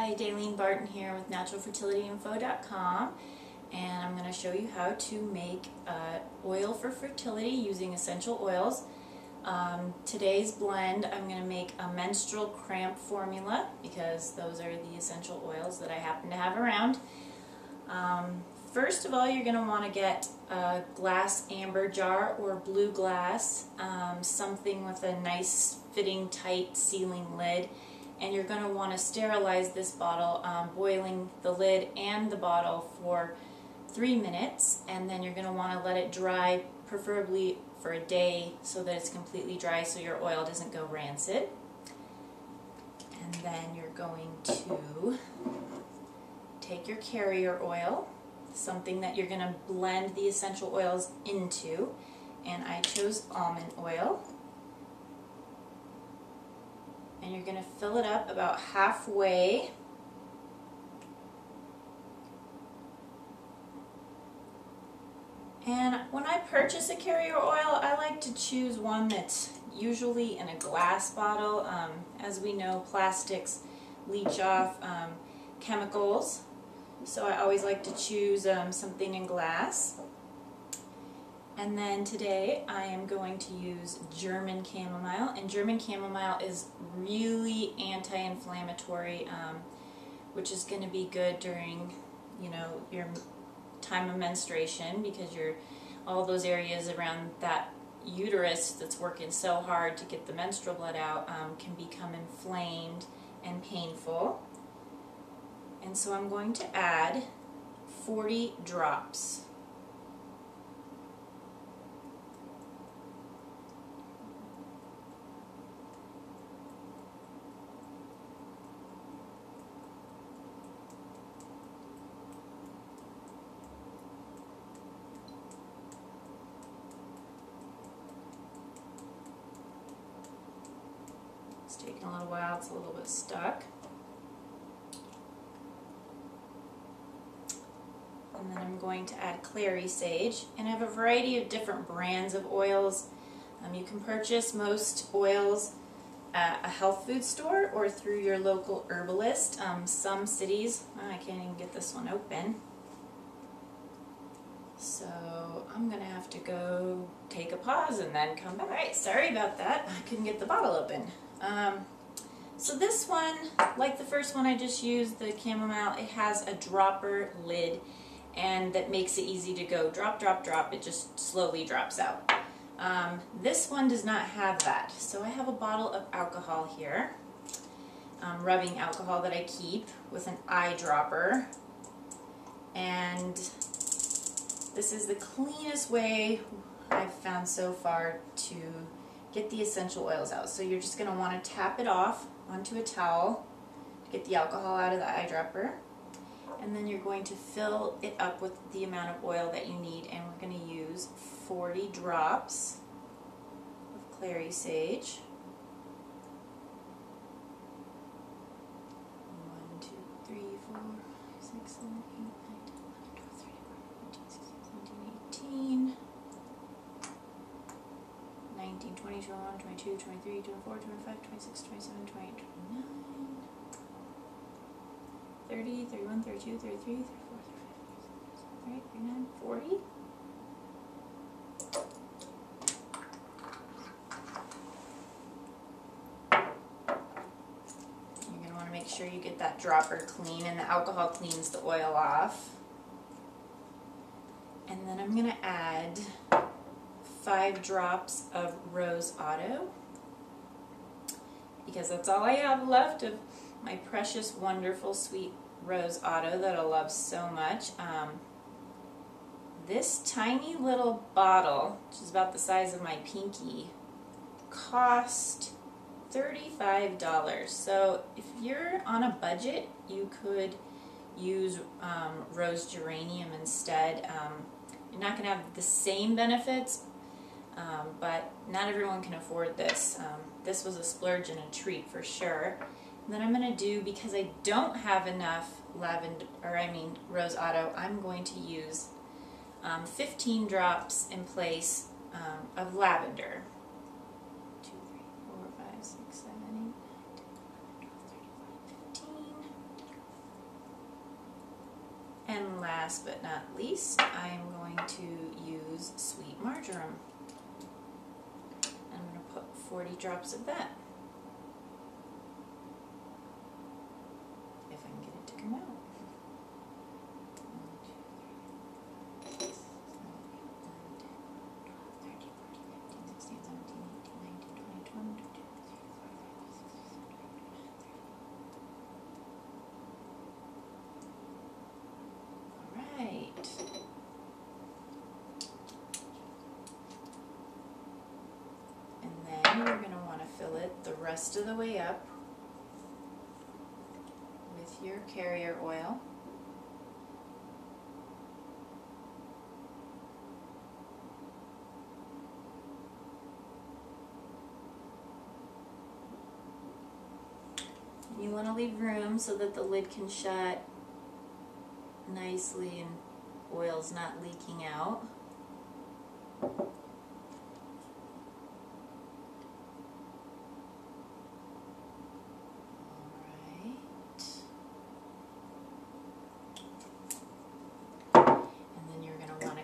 Hi, Daylene Barton here with naturalfertilityinfo.com, and I'm going to show you how to make oil for fertility using essential oils. Today's blend, I'm going to make a menstrual cramp formula because those are the essential oils that I happen to have around. First of all, you're going to want to get a glass amber jar or blue glass, something with a nice fitting tight sealing lid. And you're going to want to sterilize this bottle, boiling the lid and the bottle for 3 minutes, and then you're going to want to let it dry, preferably for a day, so that it's completely dry so your oil doesn't go rancid. And then you're going to take your carrier oil, something that you're going to blend the essential oils into, and I chose almond oil. And you're going to fill it up about halfway. And when I purchase a carrier oil, I like to choose one that's usually in a glass bottle. As we know, plastics leach off chemicals, so I always like to choose something in glass. And then today I am going to use German chamomile, and German chamomile is really anti-inflammatory, which is going to be good during, your time of menstruation, because all those areas around that uterus that's working so hard to get the menstrual blood out can become inflamed and painful. And so I'm going to add 40 drops. It's taking a little while, it's a little bit stuck. And then I'm going to add clary sage, and I have a variety of different brands of oils. You can purchase most oils at a health food store or through your local herbalist. Some cities, I can't even get this one open, so I'm going to have to go take a pause and then come back. Alright, sorry about that, I couldn't get the bottle open. So this one, like the first one I just used, the chamomile, it has a dropper lid, and that makes it easy to go drop, drop, drop. It just slowly drops out. This one does not have that. So I have a bottle of alcohol here, rubbing alcohol that I keep with an eyedropper, and this is the cleanest way I've found so far to get the essential oils out. So you're just going to want to tap it off onto a towel to get the alcohol out of the eyedropper, and then you're going to fill it up with the amount of oil that you need, and we're going to use 40 drops of clary sage. 1, 2, 3, 4, 5, 6, 7, 8, 9, 10, 11, 12, 13, 14, 15, 16, 17, 18, 19, 20, 21, 22, 23, 24, 25, 26, 27, 28, 29, 30, 31, 32, 33, 34, 35, 36, 39, 40. You're going to want to make sure you get that dropper clean, and the alcohol cleans the oil off. And then I'm going to add 5 drops of Rose Otto, because that's all I have left of my precious, wonderful, sweet Rose Otto that I love so much. This tiny little bottle, which is about the size of my pinky, cost $35. So if you're on a budget, you could use rose geranium instead. You're not going to have the same benefits, but not everyone can afford this. This was a splurge and a treat for sure. And then I'm going to do, because I don't have enough Rose Otto, I'm going to use 15 drops in place of lavender. 2, 3, 4, 5, 6, 7, 8, 9, 10, 11, 12, 13, 14, 15. last but not least, I am going to use sweet marjoram. I'm going to put 40 drops of that. If I can get it to come out. 1, 2, 3, 4, 5, 6, 7, 8, 9, 10, 11, 12, 13, 14, 15, 16, 17, 18, 19, 20, 21, 22, 23, 24, 25, 26, 27, 28, 29, 30. Alright. And then you're going to want to fill it the rest of the way up with your carrier oil. You want to leave room so that the lid can shut nicely and oil's not leaking out.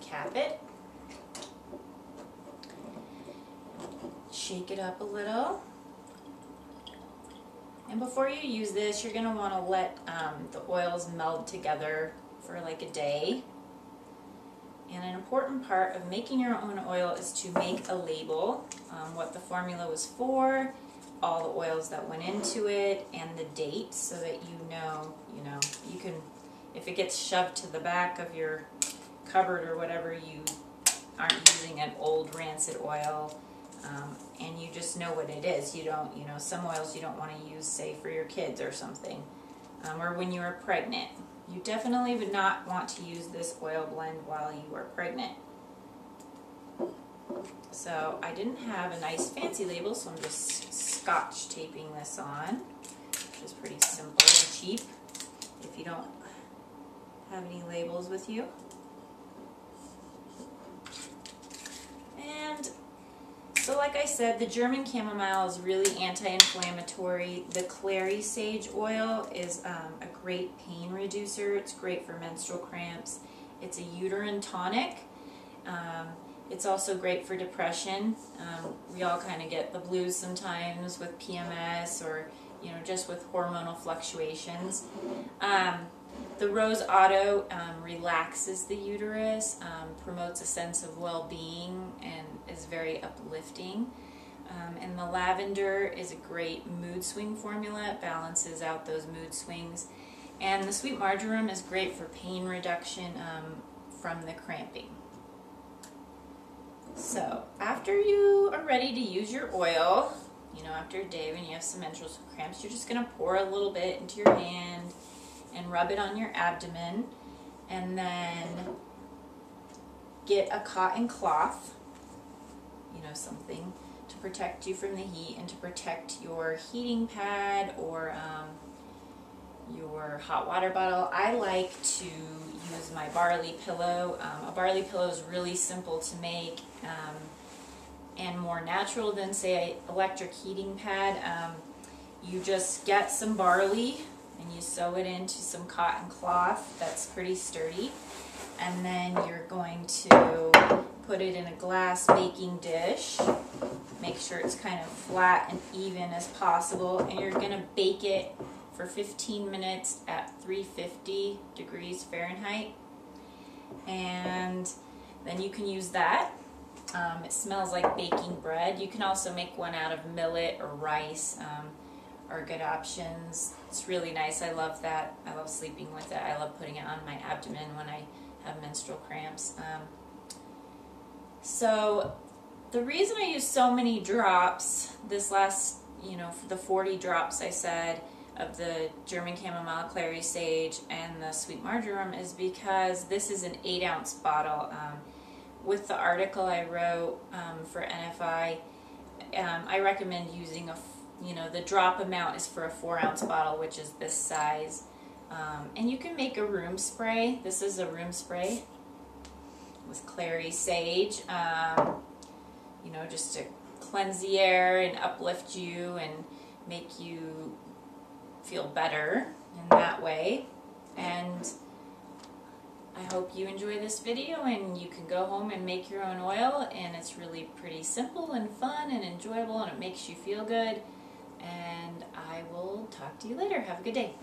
Cap it, shake it up a little, and before you use this you're going to want to let the oils meld together for like a day. And an important part of making your own oil is to make a label, what the formula was for, all the oils that went into it, and the date, so that you know, you can, if it gets shoved to the back of your cupboard or whatever, you aren't using an old rancid oil, and you just know what it is. You don't, some oils you don't want to use, say, for your kids or something, or when you were pregnant. You definitely would not want to use this oil blend while you are pregnant. So I didn't have a nice fancy label, so I'm just scotch taping this on, which is pretty simple and cheap if you don't have any labels with you. And so like I said, the German chamomile is really anti-inflammatory. The clary sage oil is a great pain reducer. It's great for menstrual cramps. It's a uterine tonic. It's also great for depression. We all kind of get the blues sometimes with PMS or just with hormonal fluctuations. The rose otto relaxes the uterus, promotes a sense of well-being, and is very uplifting. And the lavender is a great mood swing formula. It balances out those mood swings. And the sweet marjoram is great for pain reduction from the cramping. So after you are ready to use your oil, after a day when you have some menstrual cramps, you're just going to pour a little bit into your hand and rub it on your abdomen, and then get a cotton cloth, something to protect you from the heat and to protect your heating pad or your hot water bottle. I like to use my barley pillow. A barley pillow is really simple to make and more natural than, say, an electric heating pad. You just get some barley and you sew it into some cotton cloth that's pretty sturdy, and then you're going to put it in a glass baking dish. Make sure it's kind of flat and even as possible, and you're going to bake it for 15 minutes at 350 degrees Fahrenheit, and then you can use that. It smells like baking bread. You can also make one out of millet or rice, are good options. It's really nice. I love that. I love sleeping with it. I love putting it on my abdomen when I have menstrual cramps. So the reason I use so many drops, this last, for the 40 drops I said, of the German chamomile, clary sage, and the sweet marjoram, is because this is an 8-ounce bottle. With the article I wrote for NFI, I recommend using the drop amount is for a 4-ounce bottle, which is this size. And you can make a room spray. This is a room spray with clary sage, just to cleanse the air and uplift you and make you feel better in that way. And I hope you enjoy this video and you can go home and make your own oil, and it's really pretty simple and fun and enjoyable and it makes you feel good. And I will talk to you later. Have a good day.